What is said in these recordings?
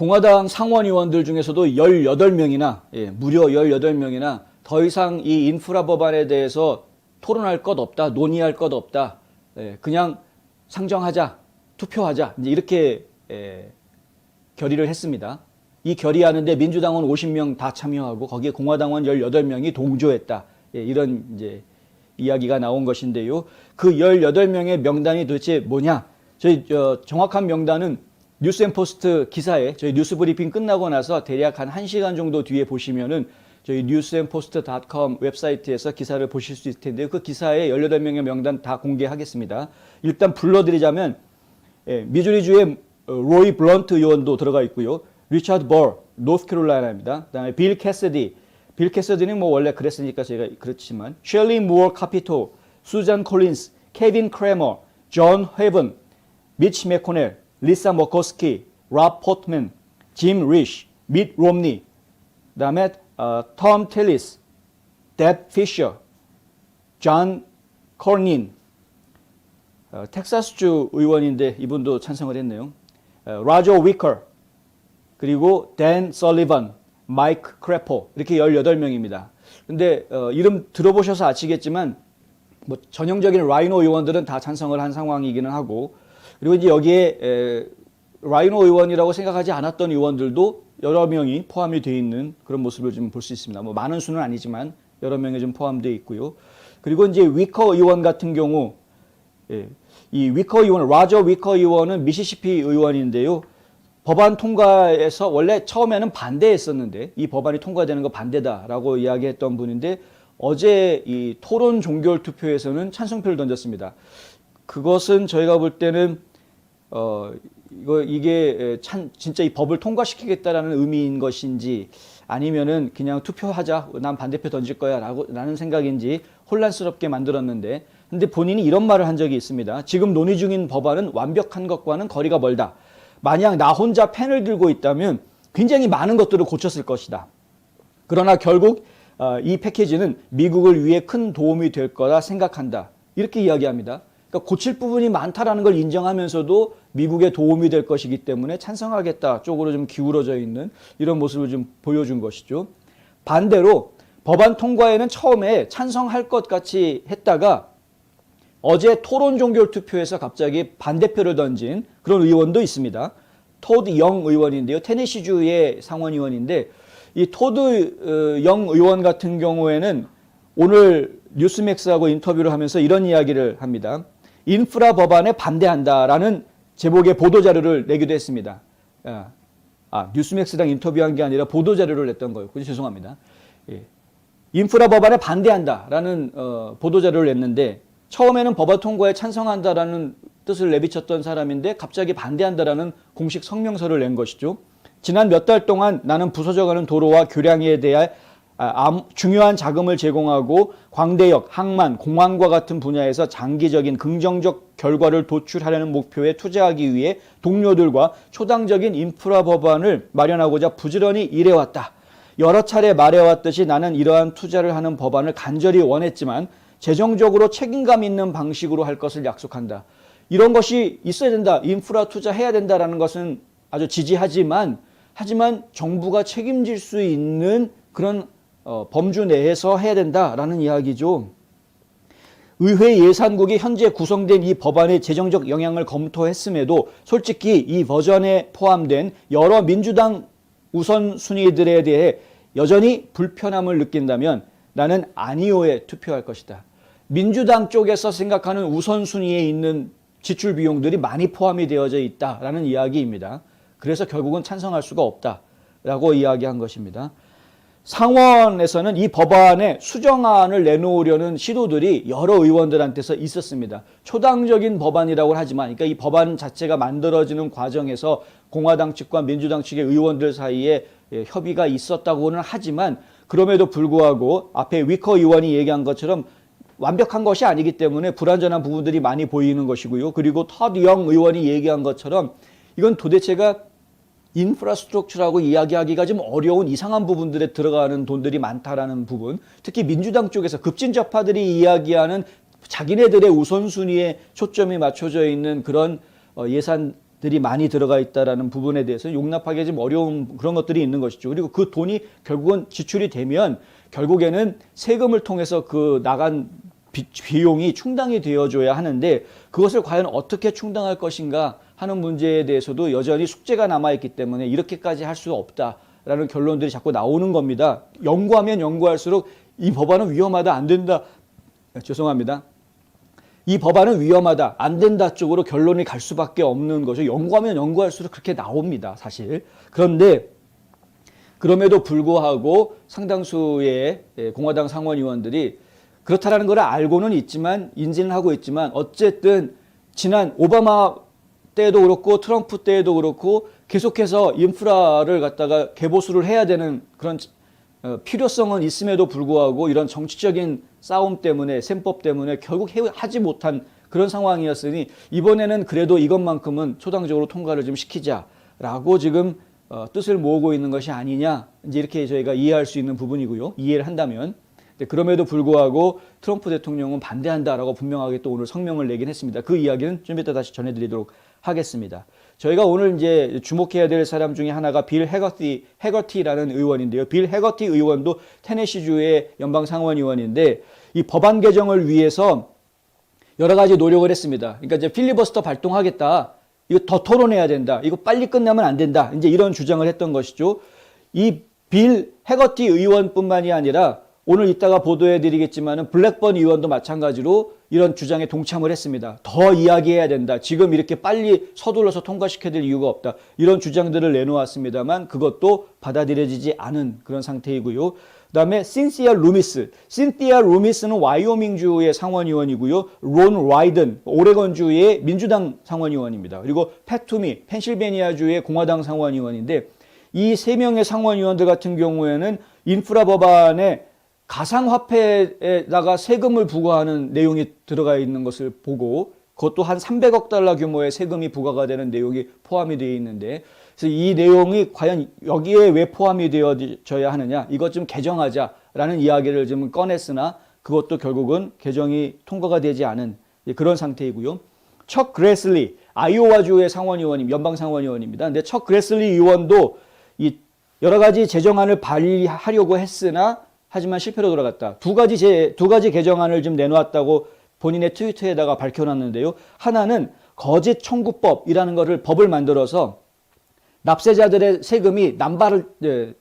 공화당 상원의원들 중에서도 18명이나, 무려 18명이나 더 이상 이 인프라 법안에 대해서 토론할 것 없다, 논의할 것 없다, 그냥 상정하자, 투표하자, 이제 이렇게 결의를 했습니다. 이 결의하는데 민주당은 50명 다 참여하고 거기에 공화당원 18명이 동조했다. 이런 이제 이야기가 나온 것인데요. 그 18명의 명단이 도대체 뭐냐? 저희 정확한 명단은 뉴스앤포스트 기사에 저희 뉴스 브리핑 끝나고 나서 대략 한 1시간 정도 뒤에 보시면은 저희 newsandpost.com 웹사이트에서 기사를 보실 수 있을 텐데요. 그 기사에 18명의 명단 다 공개하겠습니다. 일단 불러드리자면 미주리주의 로이 블런트 의원도 들어가 있고요. 리차드 버, 노스캐롤라이나입니다. 그다음에 빌 캐서디, 빌 캐서디는 뭐 원래 그랬으니까 제가 그렇지만 셸리 무어 카피토, 수잔 콜린스, 케빈 크래머, 존 헤븐, 미치 맥코넬, 리사 머커스키, 랍 포트맨, 짐 리쉬, 밋 롬니, 그다음에 톰 텔리스, 뎁 피셔, 존 코닌, 텍사스주 의원인데 이분도 찬성을 했네요. 라저 위커, 그리고 댄 설리번, 마이크 크래퍼, 이렇게 18명입니다. 근데 이름 들어보셔서 아시겠지만 뭐 전형적인 라이노 의원들은 다 찬성을 한 상황이기는 하고, 그리고 이제 여기에 라이노 의원이라고 생각하지 않았던 의원들도 여러 명이 포함이 되어 있는 그런 모습을 좀 볼 수 있습니다. 뭐 많은 수는 아니지만 여러 명이 좀 포함되어 있고요. 그리고 이제 위커 의원 같은 경우, 이 위커 의원, 라저 위커 의원은 미시시피 의원인데요. 법안 통과에서 원래 처음에는 반대했었는데 이 법안이 통과되는 거 반대다라고 이야기했던 분인데 어제 이 토론 종결 투표에서는 찬성표를 던졌습니다. 그것은 저희가 볼 때는 이게 진짜 이 법을 통과시키겠다라는 의미인 것인지 아니면은 그냥 투표하자, 난 반대표 던질 거야 라는 생각인지 혼란스럽게 만들었는데, 근데 본인이 이런 말을 한 적이 있습니다. 지금 논의 중인 법안은 완벽한 것과는 거리가 멀다. 만약 나 혼자 펜을 들고 있다면 굉장히 많은 것들을 고쳤을 것이다. 그러나 결국 이 패키지는 미국을 위해 큰 도움이 될 거라 생각한다. 이렇게 이야기합니다. 그러니까 고칠 부분이 많다라는 걸 인정하면서도 미국에 도움이 될 것이기 때문에 찬성하겠다 쪽으로 좀 기울어져 있는 이런 모습을 좀 보여준 것이죠. 반대로 법안 통과에는 처음에 찬성할 것 같이 했다가 어제 토론 종결 투표에서 갑자기 반대표를 던진 그런 의원도 있습니다. 토드 영 의원인데요. 테네시주의 상원의원인데 이 토드 영 의원 같은 경우에는 오늘 뉴스맥스하고 인터뷰를 하면서 이런 이야기를 합니다. 인프라 법안에 반대한다라는 제목의 보도자료를 내기도 했습니다. 뉴스맥스랑 인터뷰한 게 아니라 보도자료를 냈던 거였군요. 죄송합니다. 인프라 법안에 반대한다라는 보도자료를 냈는데 처음에는 법안 통과에 찬성한다라는 뜻을 내비쳤던 사람인데 갑자기 반대한다라는 공식 성명서를 낸 것이죠. 지난 몇 달 동안 나는 부서져가는 도로와 교량에 대한 중요한 자금을 제공하고 광대역, 항만, 공항과 같은 분야에서 장기적인 긍정적 결과를 도출하려는 목표에 투자하기 위해 동료들과 초당적인 인프라 법안을 마련하고자 부지런히 일해왔다. 여러 차례 말해왔듯이 나는 이러한 투자를 하는 법안을 간절히 원했지만 재정적으로 책임감 있는 방식으로 할 것을 약속한다. 이런 것이 있어야 된다. 인프라 투자해야 된다라는 것은 아주 지지하지만 하지만 정부가 책임질 수 있는 그런 범주 내에서 해야 된다라는 이야기죠. 의회 예산국이 현재 구성된 이 법안의 재정적 영향을 검토했음에도 솔직히 이 버전에 포함된 여러 민주당 우선순위들에 대해 여전히 불편함을 느낀다면 나는 아니오에 투표할 것이다. 민주당 쪽에서 생각하는 우선순위에 있는 지출 비용들이 많이 포함이 되어져 있다라는 이야기입니다. 그래서 결국은 찬성할 수가 없다라고 이야기한 것입니다. 상원에서는 이 법안에 수정안을 내놓으려는 시도들이 여러 의원들한테서 있었습니다. 초당적인 법안이라고 하지만, 그러니까 이 법안 자체가 만들어지는 과정에서 공화당 측과 민주당 측의 의원들 사이에 협의가 있었다고는 하지만 그럼에도 불구하고 앞에 위커 의원이 얘기한 것처럼 완벽한 것이 아니기 때문에 불완전한 부분들이 많이 보이는 것이고요. 그리고 토드 영 의원이 얘기한 것처럼 이건 도대체가 인프라스트럭처라고 이야기하기가 좀 어려운 이상한 부분들에 들어가는 돈들이 많다라는 부분, 특히 민주당 쪽에서 급진좌파들이 이야기하는 자기네들의 우선순위에 초점이 맞춰져 있는 그런 예산 들이 많이 들어가 있다라는 부분에 대해서 용납하기 좀 어려운 그런 것들이 있는 것이죠. 그리고 그 돈이 결국은 지출이 되면 결국에는 세금을 통해서 그 나간 비용이 충당이 되어줘야 하는데 그것을 과연 어떻게 충당할 것인가 하는 문제에 대해서도 여전히 숙제가 남아있기 때문에 이렇게까지 할 수 없다라는 결론들이 자꾸 나오는 겁니다. 연구하면 연구할수록 이 법안은 위험하다, 안 된다. 죄송합니다. 이 법안은 위험하다, 안 된다 쪽으로 결론이 갈 수밖에 없는 거죠. 연구하면 연구할수록 그렇게 나옵니다, 사실. 그런데 그럼에도 불구하고 상당수의 공화당 상원의원들이 그렇다라는 걸 알고는 있지만 인지는 하고 있지만 어쨌든 지난 오바마 때도 그렇고 트럼프 때도 그렇고 계속해서 인프라를 갖다가 개보수를 해야 되는 그런 필요성은 있음에도 불구하고 이런 정치적인 싸움 때문에 셈법 때문에 결국 하지 못한 그런 상황이었으니 이번에는 그래도 이것만큼은 초당적으로 통과를 좀 시키자라고 지금 뜻을 모으고 있는 것이 아니냐 이제 이렇게 저희가 이해할 수 있는 부분이고요. 이해를 한다면 그럼에도 불구하고 트럼프 대통령은 반대한다라고 분명하게 또 오늘 성명을 내긴 했습니다. 그 이야기는 좀 이따 다시 전해드리도록 하겠습니다. 저희가 오늘 이제 주목해야 될 사람 중에 하나가 빌 해거티라는 의원인데요. 빌 해거티 의원도 테네시주의 연방 상원의원인데 이 법안 개정을 위해서 여러 가지 노력을 했습니다. 그러니까 이제 필리버스터 발동하겠다. 이거 더 토론해야 된다. 이거 빨리 끝나면 안 된다. 이제 이런 주장을 했던 것이죠. 이 빌 해거티 의원뿐만이 아니라 오늘 이따가 보도해드리겠지만은 블랙번 의원도 마찬가지로 이런 주장에 동참을 했습니다. 더 이야기해야 된다. 지금 이렇게 빨리 서둘러서 통과시켜야 될 이유가 없다. 이런 주장들을 내놓았습니다만 그것도 받아들여지지 않은 그런 상태이고요. 그다음에 신티아 루미스는 와이오밍주의 상원의원이고요. 론 라이든 오레곤주의 민주당 상원의원입니다. 그리고 팻 투미 펜실베니아주의 공화당 상원의원인데 이 세 명의 상원의원들 같은 경우에는 인프라 법안에 가상화폐에다가 세금을 부과하는 내용이 들어가 있는 것을 보고 그것도 한 300억 달러 규모의 세금이 부과가 되는 내용이 포함이 되어 있는데 그래서 이 내용이 과연 여기에 왜 포함이 되어져야 하느냐 이것 좀 개정하자라는 이야기를 좀 꺼냈으나 그것도 결국은 개정이 통과가 되지 않은 그런 상태이고요. 척 그래슬리 아이오와주의 연방 상원의원입니다. 근데 척 그래슬리 의원도 이 여러 가지 제정안을 발의하려고 했으나 하지만 실패로 돌아갔다. 두 가지 개정안을 좀 내놓았다고 본인의 트위터에다가 밝혀놨는데요. 하나는 거짓 청구법이라는 법을 만들어서 납세자들의 세금이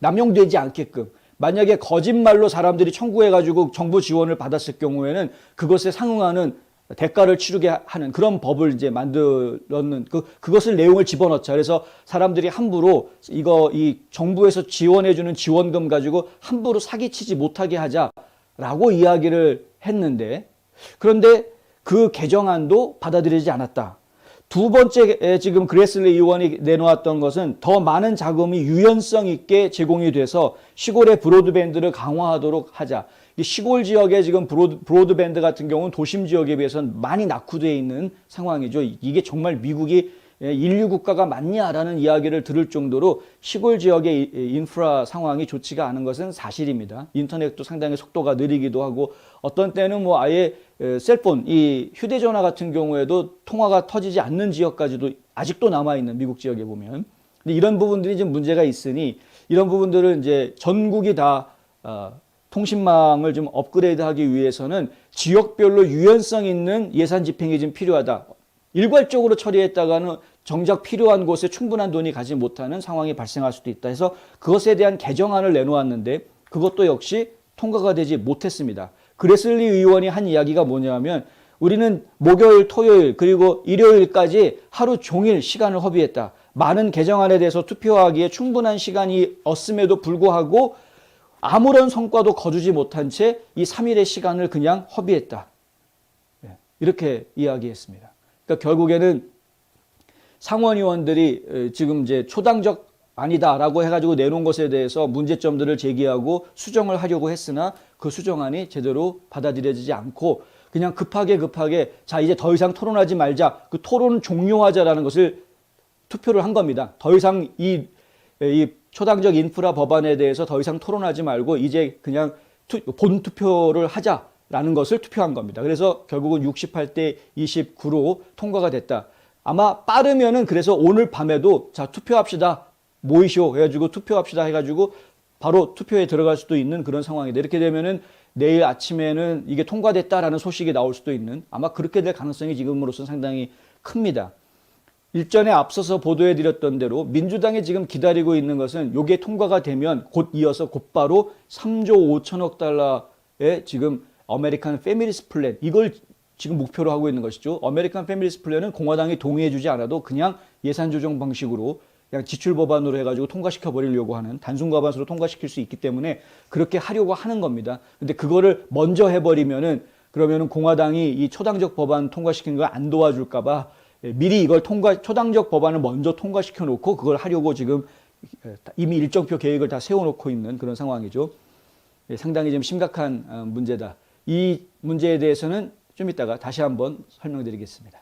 남용되지 않게끔 만약에 거짓말로 사람들이 청구해가지고 정부 지원을 받았을 경우에는 그것에 상응하는 대가를 치르게 하는 그런 법을 이제 만들었는 그것을 내용을 집어넣자. 그래서 사람들이 함부로 이 정부에서 지원해주는 지원금 가지고 함부로 사기치지 못하게 하자라고 이야기를 했는데 그런데 그 개정안도 받아들이지 않았다. 두 번째 지금 그래슬리 의원이 내놓았던 것은 더 많은 자금이 유연성 있게 제공이 돼서 시골의 브로드밴드를 강화하도록 하자. 시골 지역에 지금 브로드밴드 같은 경우는 도심 지역에 비해서는 많이 낙후되어 있는 상황이죠. 이게 정말 미국이 인류 국가가 맞냐라는 이야기를 들을 정도로 시골 지역의 인프라 상황이 좋지가 않은 것은 사실입니다. 인터넷도 상당히 속도가 느리기도 하고 어떤 때는 뭐 아예 셀폰, 이 휴대전화 같은 경우에도 통화가 터지지 않는 지역까지도 아직도 남아있는 미국 지역에 보면. 근데 이런 부분들이 좀 문제가 있으니 이런 부분들을 이제 전국이 다 통신망을 좀 업그레이드하기 위해서는 지역별로 유연성 있는 예산 집행이 좀 필요하다. 일괄적으로 처리했다가는 정작 필요한 곳에 충분한 돈이 가지 못하는 상황이 발생할 수도 있다 해서 그것에 대한 개정안을 내놓았는데 그것도 역시 통과가 되지 못했습니다. 그레슬리 의원이 한 이야기가 뭐냐면 우리는 목요일, 토요일 그리고 일요일까지 하루 종일 시간을 허비했다. 많은 개정안에 대해서 투표하기에 충분한 시간이 없음에도 불구하고 아무런 성과도 거두지 못한 채 이 3일의 시간을 그냥 허비했다. 이렇게 이야기했습니다. 그러니까 결국에는 상원의원들이 지금 이제 초당적 아니다라고 해가지고 내놓은 것에 대해서 문제점들을 제기하고 수정을 하려고 했으나 그 수정안이 제대로 받아들여지지 않고 그냥 급하게 자 이제 더 이상 토론하지 말자. 그 토론 종료하자라는 것을 투표를 한 겁니다. 더 이상 이 초당적 인프라 법안에 대해서 더 이상 토론하지 말고 이제 그냥 본 투표를 하자라는 것을 투표한 겁니다. 그래서 결국은 68대 29로 통과가 됐다. 아마 빠르면은 그래서 오늘 밤에도 자, 투표합시다. 모이쇼 해가지고 투표합시다 해가지고 바로 투표에 들어갈 수도 있는 그런 상황이다. 이렇게 되면은 내일 아침에는 이게 통과됐다라는 소식이 나올 수도 있는 아마 그렇게 될 가능성이 지금으로서는 상당히 큽니다. 일전에 앞서서 보도해드렸던 대로 민주당이 지금 기다리고 있는 것은 이게 통과가 되면 곧 이어서 곧바로 3조 5천억 달러의 지금 아메리칸 패밀리스 플랜 이걸 지금 목표로 하고 있는 것이죠. 아메리칸 패밀리스 플랜은 공화당이 동의해주지 않아도 그냥 예산 조정 방식으로 그냥 지출 법안으로 해가지고 통과시켜 버리려고 하는 단순 과반수로 통과시킬 수 있기 때문에 그렇게 하려고 하는 겁니다. 근데 그거를 먼저 해버리면은 그러면은 공화당이 이 초당적 법안 통과시키는 걸 안 도와줄까봐 미리 이걸 초당적 법안을 먼저 통과시켜 놓고 그걸 하려고 지금 이미 일정표 계획을 다 세워놓고 있는 그런 상황이죠. 상당히 좀 심각한 문제다. 이 문제에 대해서는 좀 이따가 다시 한번 설명드리겠습니다.